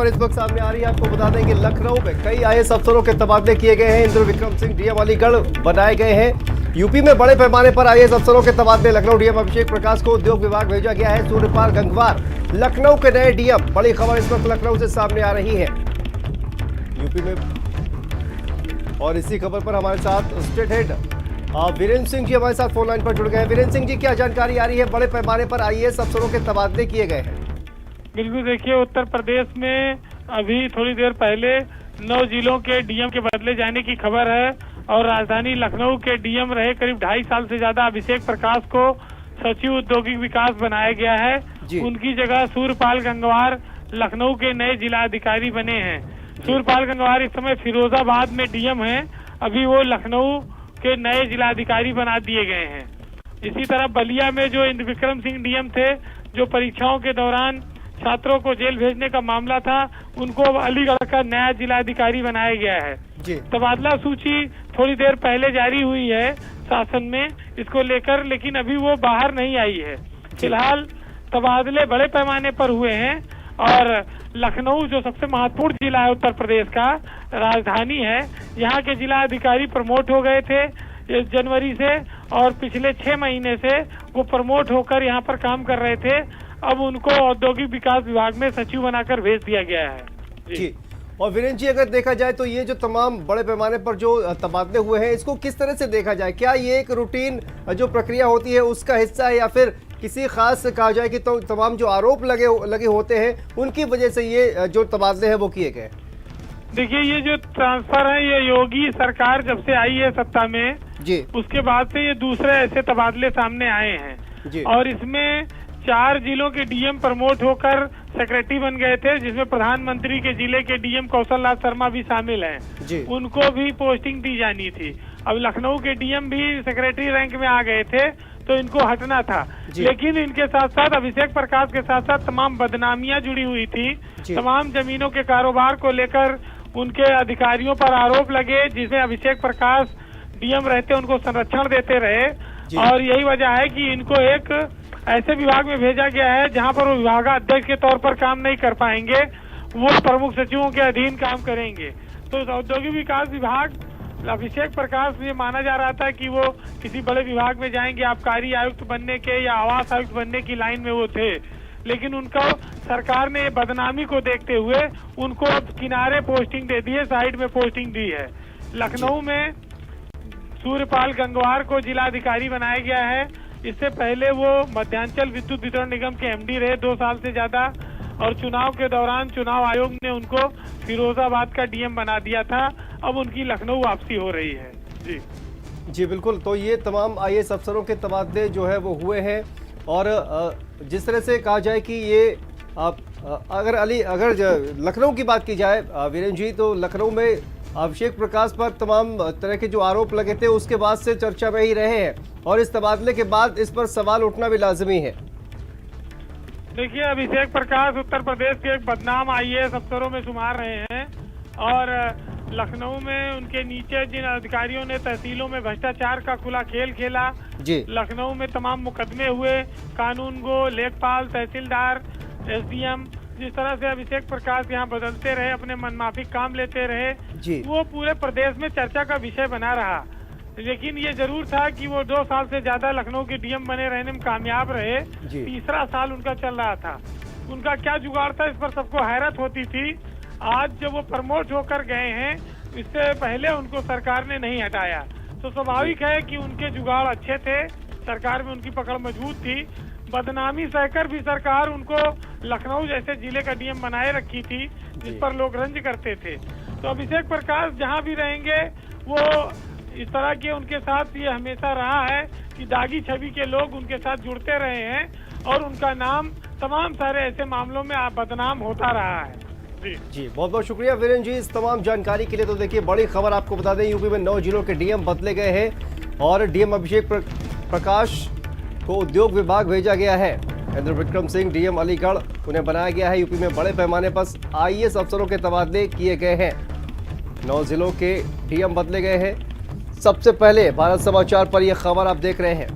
खबर इस वक्त सामने आ रही है। आपको बता दें कि लखनऊ में कई आईएएस अफसरों के तबादले किए गए हैं। इंद्र विक्रम सिंह डीएम अलीगढ़ बनाए गए हैं। यूपी में बड़े पैमाने पर आईएएस अफसरों के तबादले। लखनऊ डीएम अभिषेक प्रकाश को उद्योग विभाग भेजा गया है। सूर्यपाल गंगवार लखनऊ के नए डीएम। बड़ी खबर इस वक्त लखनऊ से सामने आ रही है यूपी में। और इसी खबर पर हमारे साथ स्टेट हेड वीरेंद्र सिंह जी हमारे साथ फोन लाइन पर जुड़ गए हैं। वीरेंद्र सिंह जी, क्या जानकारी आ रही है? बड़े पैमाने पर आईएएस अफसरों के तबादले किए गए हैं। बिल्कुल, देखिए उत्तर प्रदेश में अभी थोड़ी देर पहले 9 जिलों के डीएम के बदले जाने की खबर है और राजधानी लखनऊ के डीएम रहे करीब 2.5 साल से ज्यादा अभिषेक प्रकाश को सचिव औद्योगिक विकास बनाया गया है। उनकी जगह सूर्यपाल गंगवार लखनऊ के नए जिलाधिकारी बने हैं। सूर्यपाल गंगवार इस समय फिरोजाबाद में डीएम हैं। अभी वो लखनऊ के नए जिलाधिकारी बना दिए गए हैं। इसी तरह बलिया में जो इंद्र विक्रम सिंह डीएम थे, जो परीक्षाओं के दौरान छात्रों को जेल भेजने का मामला था, उनको अलीगढ़ का नया जिलाधिकारी बनाया गया है। तबादला सूची थोड़ी देर पहले जारी हुई है शासन में इसको लेकर, लेकिन अभी वो बाहर नहीं आई है। फिलहाल तबादले बड़े पैमाने पर हुए हैं और लखनऊ जो सबसे महत्वपूर्ण जिला है उत्तर प्रदेश का, राजधानी है, यहाँ के जिला अधिकारी प्रमोट हो गए थे इस जनवरी से और पिछले 6 महीने से वो प्रमोट होकर यहाँ पर काम कर रहे थे। अब उनको औद्योगिक विकास विभाग में सचिव बनाकर भेज दिया गया है। जी। और वीरेंद्र जी, अगर देखा जाए तो ये जो तमाम बड़े पैमाने पर जो तबादले हुए हैं, इसको किस तरह से देखा जाए? क्या ये एक रूटीन जो प्रक्रिया होती है उसका हिस्सा है या फिर किसी खास कहा जाए कि तो तमाम जो आरोप लगे होते हैं उनकी वजह से ये जो तबादले हैं वो किए गए? देखिए, ये जो ट्रांसफर है ये योगी सरकार जब से आई है सत्ता में जी, उसके बाद से ये दूसरे ऐसे तबादले सामने आए हैं जी। और इसमें 4 जिलों के डीएम प्रमोट होकर सेक्रेटरी बन गए थे, जिसमें प्रधानमंत्री के जिले के डीएम कौशल राज शर्मा भी शामिल हैं। उनको भी पोस्टिंग दी जानी थी। अब लखनऊ के डीएम भी सेक्रेटरी रैंक में आ गए थे तो इनको हटना था, लेकिन इनके साथ साथ अभिषेक प्रकाश के साथ साथ तमाम बदनामियां जुड़ी हुई थी। तमाम जमीनों के कारोबार को लेकर उनके अधिकारियों पर आरोप लगे, जिसमें अभिषेक प्रकाश डीएम रहते उनको संरक्षण देते रहे और यही वजह है कि इनको एक ऐसे विभाग में भेजा गया है जहां पर वो विभागाध्यक्ष के तौर पर काम नहीं कर पाएंगे, वो प्रमुख सचिवों के अधीन काम करेंगे। तो औद्योगिक विकास विभाग अभिषेक प्रकाश ये माना जा रहा था कि वो किसी बड़े विभाग में जाएंगे, आबकारी आयुक्त बनने के या आवास आयुक्त बनने की लाइन में वो थे, लेकिन उनको सरकार ने बदनामी को देखते हुए उनको अब किनारे पोस्टिंग दे दी है, साइड में पोस्टिंग दी है। लखनऊ में सूर्यपाल गंगवार को जिलाधिकारी बनाया गया है। इससे पहले वो मध्यांचल विद्युत वितरण निगम के एमडी रहे 2 साल से ज्यादा और चुनाव के दौरान चुनाव आयोग ने उनको फिरोजाबाद का डीएम बना दिया था। अब उनकी लखनऊ वापसी हो रही है। जी बिल्कुल। तो ये तमाम आईएएस अफसरों के तबादले जो है वो हुए हैं और जिस तरह से कहा जाए कि ये अगर लखनऊ की बात की जाए वीरेंद्र जी, तो लखनऊ में अभिषेक प्रकाश पर तमाम तरह के जो आरोप लगे थे उसके बाद से चर्चा में ही रहे हैं और इस तबादले के बाद इस पर सवाल उठना भी लाजमी है। देखिए, अभिषेक प्रकाश उत्तर प्रदेश के एक बदनाम आईएएस अफसरों में शुमार रहे हैं और लखनऊ में उनके नीचे जिन अधिकारियों ने तहसीलों में भ्रष्टाचार का खुला खेल खेला, लखनऊ में तमाम मुकदमे हुए, कानून गो, लेखपाल, तहसीलदार, एसडीएम, जिस तरह से अभिषेक प्रकाश यहाँ बदलते रहे, अपने मनमाफिक काम लेते रहे, वो पूरे प्रदेश में चर्चा का विषय बना रहा। लेकिन ये जरूर था कि वो 2 साल से ज्यादा लखनऊ के डीएम बने रहने में कामयाब रहे। तीसरा साल उनका चल रहा था। उनका क्या जुगाड़ था, इस पर सबको हैरत होती थी। आज जब वो प्रमोट होकर गए हैं, इससे पहले उनको सरकार ने नहीं हटाया, तो स्वाभाविक है कि उनके जुगाड़ अच्छे थे, सरकार में उनकी पकड़ मजबूत थी। बदनामी सहकर भी सरकार उनको लखनऊ जैसे जिले का डीएम बनाए रखी थी, जिस पर लोग रंज करते थे। तो अभिषेक प्रकाश जहां भी रहेंगे वो इस तरह के उनके साथ ये हमेशा रहा है कि दागी छवि के लोग उनके साथ जुड़ते रहे हैं और उनका नाम तमाम सारे ऐसे मामलों में बदनाम होता रहा है। जी बहुत बहुत शुक्रिया वीरेंद्र जी इस तमाम जानकारी के लिए। तो देखिए, बड़ी खबर आपको बता दें, यूपी में 9 जिलों के डीएम बदले गए हैं और डीएम अभिषेक प्रकाश को उद्योग विभाग भेजा गया है। इंद्र विक्रम सिंह डीएम अलीगढ़ उन्हें बनाया गया है। यूपी में बड़े पैमाने पर आईएएस अफसरों के तबादले किए गए हैं। 9 जिलों के डीएम बदले गए हैं। सबसे पहले भारत समाचार पर यह खबर आप देख रहे हैं।